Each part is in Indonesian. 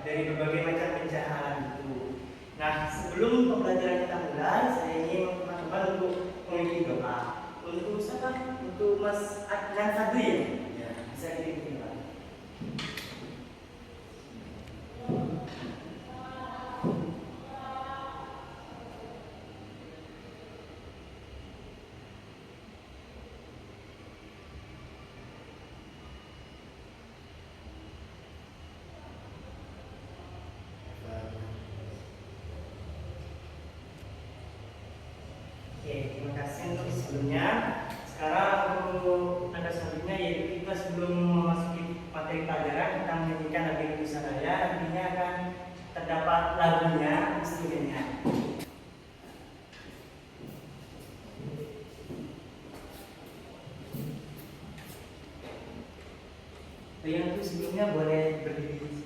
dari berbagai macam bencana itu. Nah, sebelum pembelajaran kita mulai, saya ingin teman-teman untuk mengikuti doa. Untuk siapa? Untuk Mas Adnan Fadli ya? Ya, bisa diikuti Pak. Oke, terima kasih untuk sebelumnya. Sekarang untuk tanda selanjutnya yaitu kita sebelum memasuki materi pelajaran kita menyanyikan lagu Indonesia Raya. Nantinya akan terdapat lagunya, instrumennya. Yang itu sebelumnya boleh berdiri.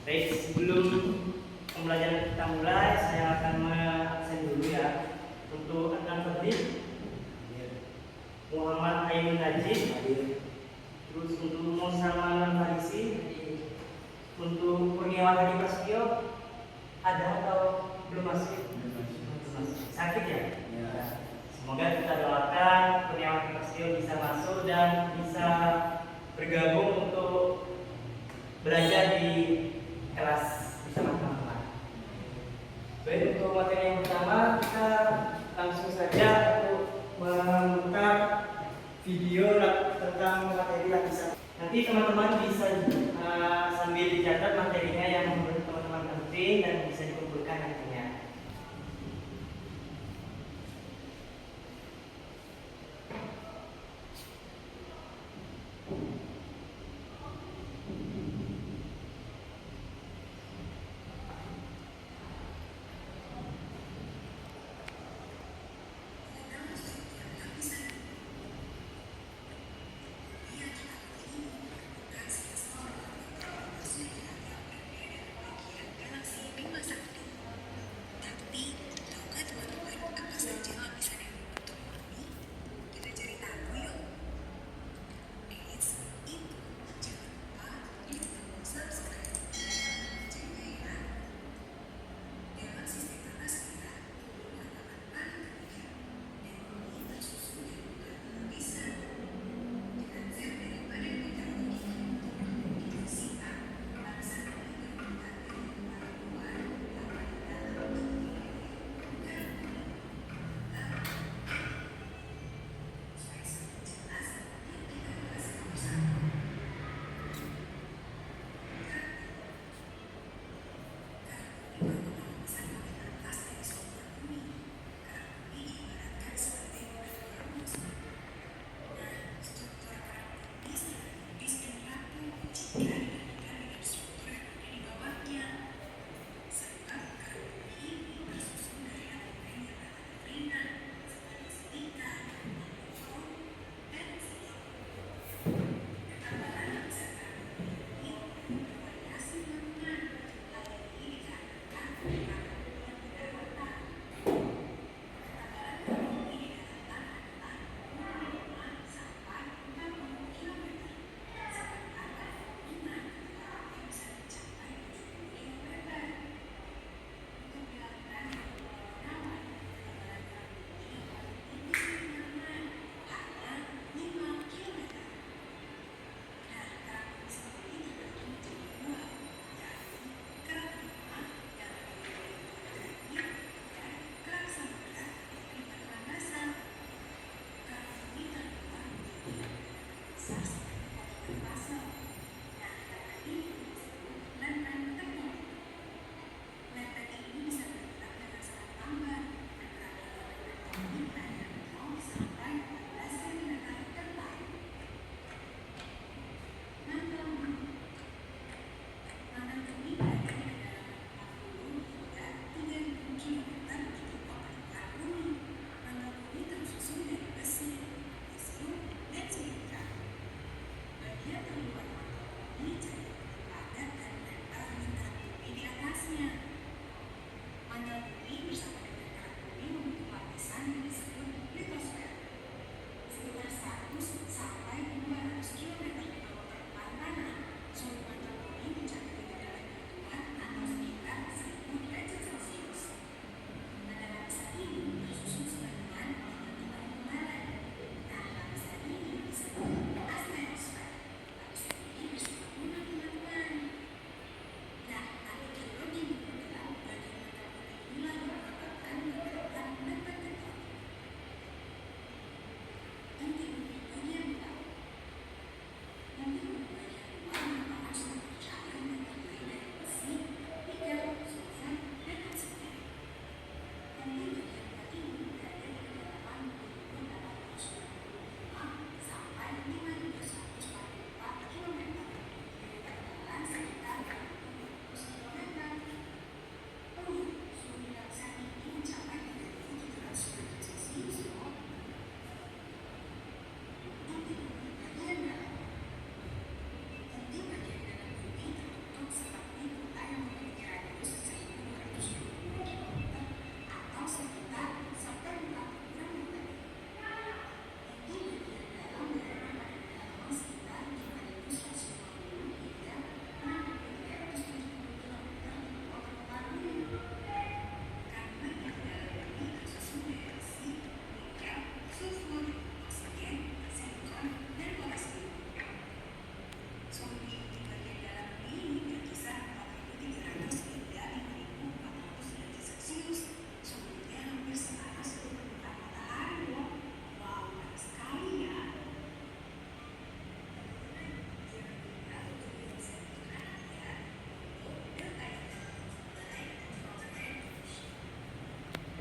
Baik, sebelum pembelajaran kita mulai, saya akan mengabsen dulu ya. Untuk Adnan Fadli, Muhammad Ainun Najib, terus untuk Musa Manan Farisi, untuk Kurniawan Hadi Prasetyo, ada atau belum masuk? Sakit ya? Semoga kita doakan Kurniawan Hadi Prasetyo bisa masuk dan bisa bergabung untuk belajar di kelas bersama teman-teman. Baik, untuk materi yang pertama kita langsung saja untuk membuka video tentang materi lapisan. Nanti teman-teman bisa sambil dicatat materinya yang menurut teman-teman penting dan bisa dikumpulkan nantinya.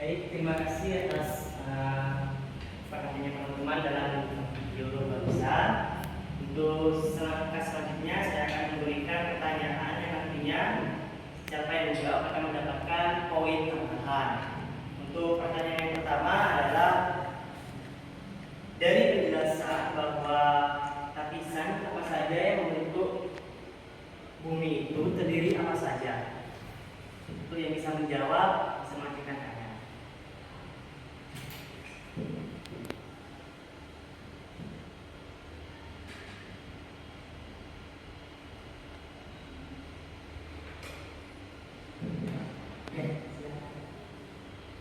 Baik, terima kasih atas perhatiannya teman-teman dalam video barusan. Untuk selanjutnya saya akan memberikan pertanyaan yang nantinya siapa yang menjawab akan mendapatkan poin tambahan. Untuk pertanyaan yang pertama adalah dari penjelasan bahwa lapisan apa saja yang membentuk bumi itu terdiri apa saja. Untuk yang bisa menjawab bisa mengajukan tangan.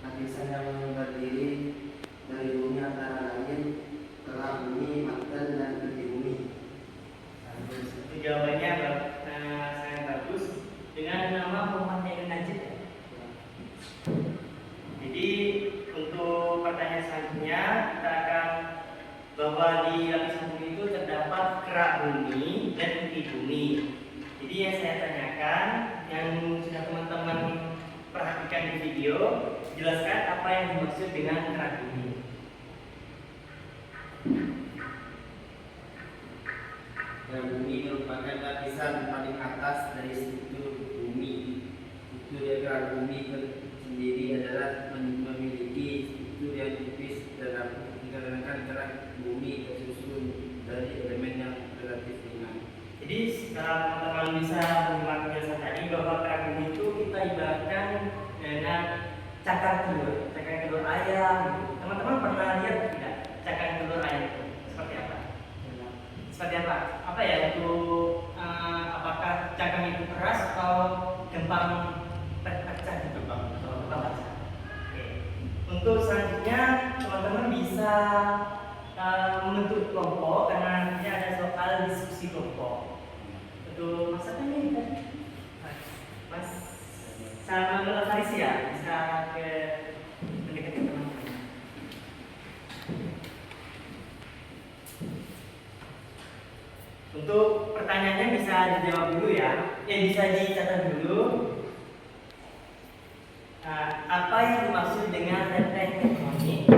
Lapisan yang terdiri dari bumi antara lain kerak bumi, mantel, dan inti bumi. Itu jawabannya sangat bagus dengan nama Muhammad Ibn Najib. Jadi untuk pertanyaan selanjutnya kita akan bahwa di lapisan bumi itu terdapat kerak bumi dan inti bumi. Jadi yang saya tanyakan yang sudah teman-teman perhatikan di video, jelaskan apa yang dimaksud dengan kerak bumi. Kerak bumi merupakan lapisan paling atas dari struktur bumi. Struktur dari kerak bumi sendiri adalah memiliki struktur yang tipis dikarenakan kerak bumi tersusun dari elemen yang relatif ringan. Jadi setelah teman-teman bisa menyimak penjelasan tadi bahwa kerak bumi itu kita ibaratkan dengan cakar telur ayam. Teman-teman pernah lihat tidak cakar telur ayam itu seperti apa? Seperti apa? Apa ya untuk apakah cakar itu keras atau gampang pecah? Gampang pecah. Oke. Untuk selanjutnya teman-teman bisa membentuk kelompok karena nanti ada soal diskusi kelompok. Untuk Mas apa ini tadi? Mas sama Faris ya bisa ke mendekati teman-teman. Untuk pertanyaannya bisa dijawab dulu ya, bisa dicatat dulu. Apa yang dimaksud dengan rantai tektonik?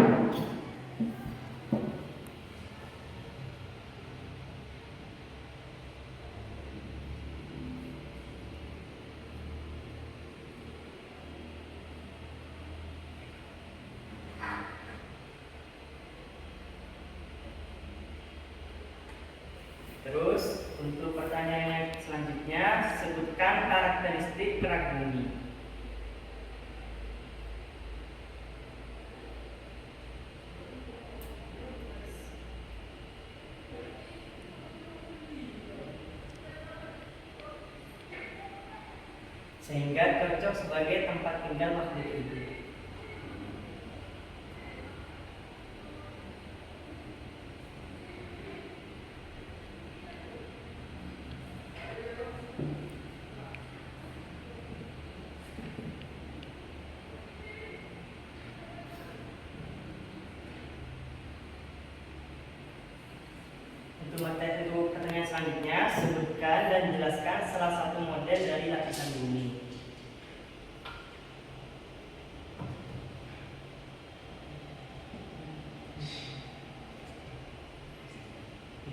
Terus untuk pertanyaan yang selanjutnya, sebutkan karakteristik kerak bumi. Sehingga cocok sebagai tempat tinggal makhluk hidup. Untuk pertanyaan selanjutnya, sebutkan dan jelaskan salah satu model dari lapisan bumi.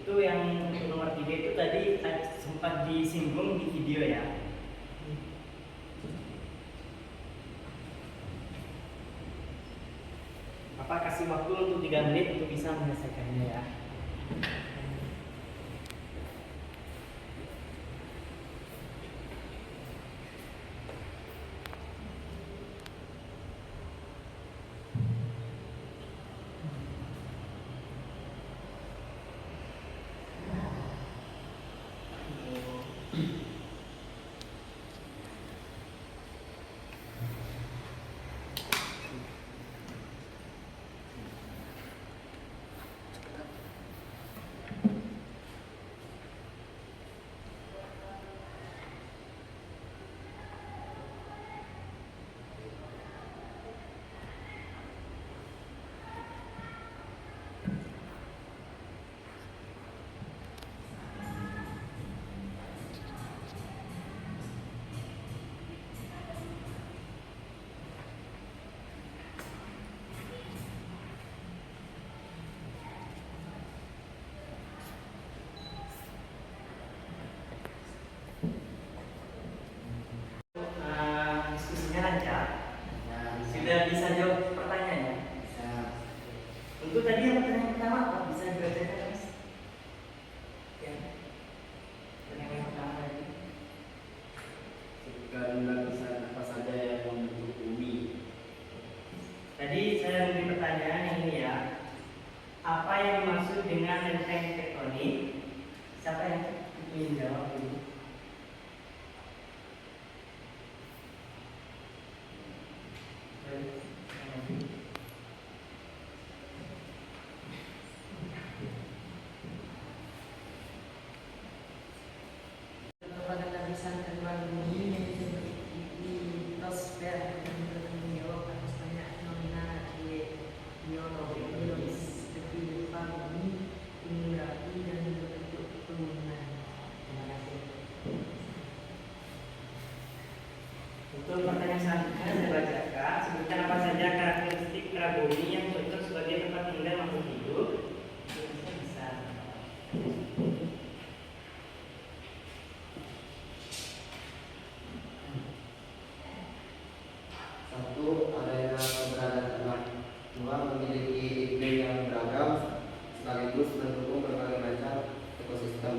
Itu yang untuk nomor 3 itu tadi sempat disinggung di video ya. Kasih waktu untuk 3 menit untuk bisa menyelesaikannya ya. bisa jawab pertanyaannya? Bisa. Untuk tadi yang pertanyaan pertama apa? Bisa dibacakan Mas? Ya. Pertanyaan yang pertama tadi. Sebutkan lapisan apa saja yang membentuk bumi. Tadi saya memberi pertanyaan yang ini ya. Apa yang dimaksud dengan lempeng tektonik? Siapa yang ingin jawab dulu? Merupakan lapisan terbang bumi yang disebut litosfer dan bertanggung jawab atas banyak fenomena geologis seperti gempa bumi, gunung berapi, dan berbentuk pegunungan. Terima kasih. Untuk pertanyaan selanjutnya saya bacakan. Sebutkan apa saja karakteristik kera bumi yang cocok sebagai tempat tinggal makhluk hidup. Itu bisa. Satu, area keberadaan alam. Dua, memiliki iklim yang beragam sekaligus mendukung berbagai macam ekosistem.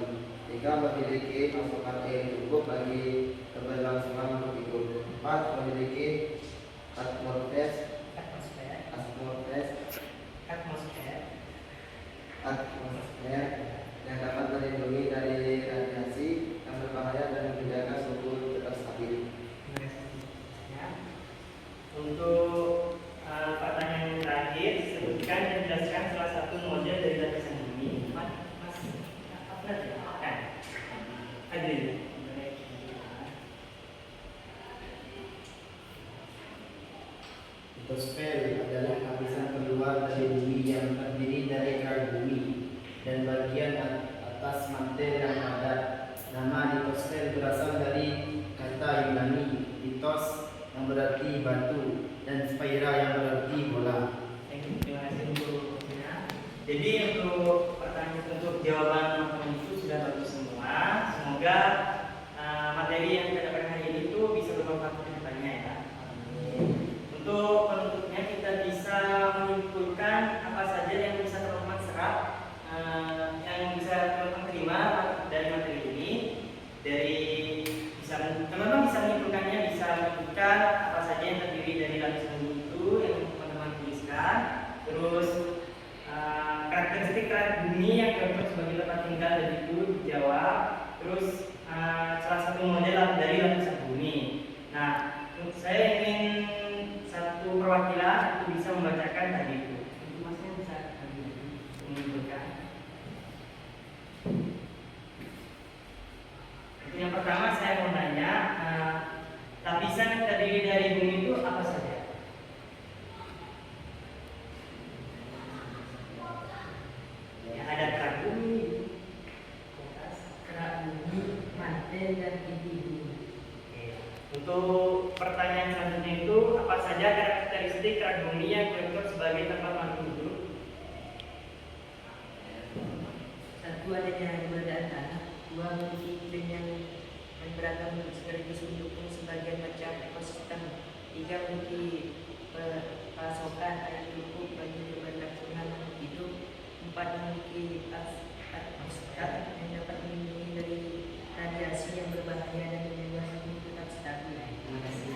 Tiga, memiliki pasokan air cukup bagi keberlangsungan makhluk hidup. Empat, memiliki atmosfer Atmosfer. atmosfer Atmosfer. atmosfer yang dapat melindungi dari radiasi yang berbahaya dan menjaga suhu tetap stabil. Ya. Untuk pertanyaan yang terakhir, sebutkan dan jelaskan salah satu model dari lapisan bumi. Mas, apa tadi? Kan? Adil. Litosfer adalah lapisan keluar dari bumi yang terdiri dari kerak bumi dan bagian atas mantel yang padat. Nama litosfer berasal dari kata Yunani litos yang berarti batu dan sphaira yang berarti bola. Terima kasih untuk waktunya. Jadi untuk pertanyaan untuk jawaban itu sudah bagus semua. Semoga materi yang kita dapatkan hari ini itu bisa bermanfaat untuk kedepannya ya. Untuk penutupnya kita bisa menyimpulkan apa saja yang bisa teman-teman serap, yang bisa teman-teman terima dari materi ini. Dari teman-teman bisa menyimpulkannya, bisa menyebutkan apa saja yang terdiri dari lapisan bumi itu yang teman-teman tuliskan. Terus karakteristik bumi yang cocok sebagai tempat tinggal dan itu dijawab. Terus salah satu model dari lapisan bumi. Nah, saya ingin satu perwakilan itu bisa membacakan tadi itu. Masnya bisa menunjukkan. Yang pertama saya mau nanya, lapisan yang terdiri dari bumi itu apa saja? Ya, ada kerak bumi, Kerak bumi, mantel, dan inti bumi. Oke. Untuk pertanyaan selanjutnya itu apa saja karakteristik kerak bumi yang cocok sebagai tempat makhluk hidup? Satu, adanya keberadaan tanah. Dua, memiliki iklim yang beragam sekaligus mendukung sebagian macam ekosistem. Tiga, memiliki pasokan air cukup bagi keberlangsungan makhluk hidup. Empat, memiliki atmosfer yang dapat melindungi dari radiasi yang berbahaya dan menjaga suhu tetap stabil. Terima kasih.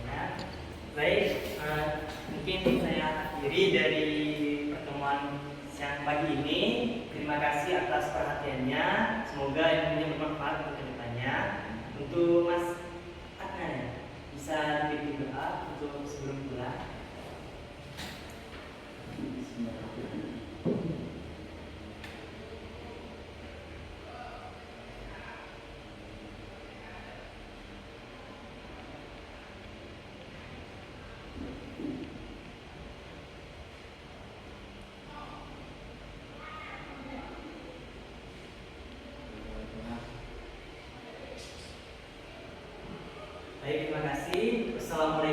Ya. Baik, mungkin saya akhiri dari pertemuan siang pagi ini. Terima kasih atas perhatiannya. Semoga ilmunya bermanfaat untuk kedepannya. Untuk Mas Adnan, bisa diberi doa untuk sebelum pulang. Baik, terima kasih. Wassalamualaikum.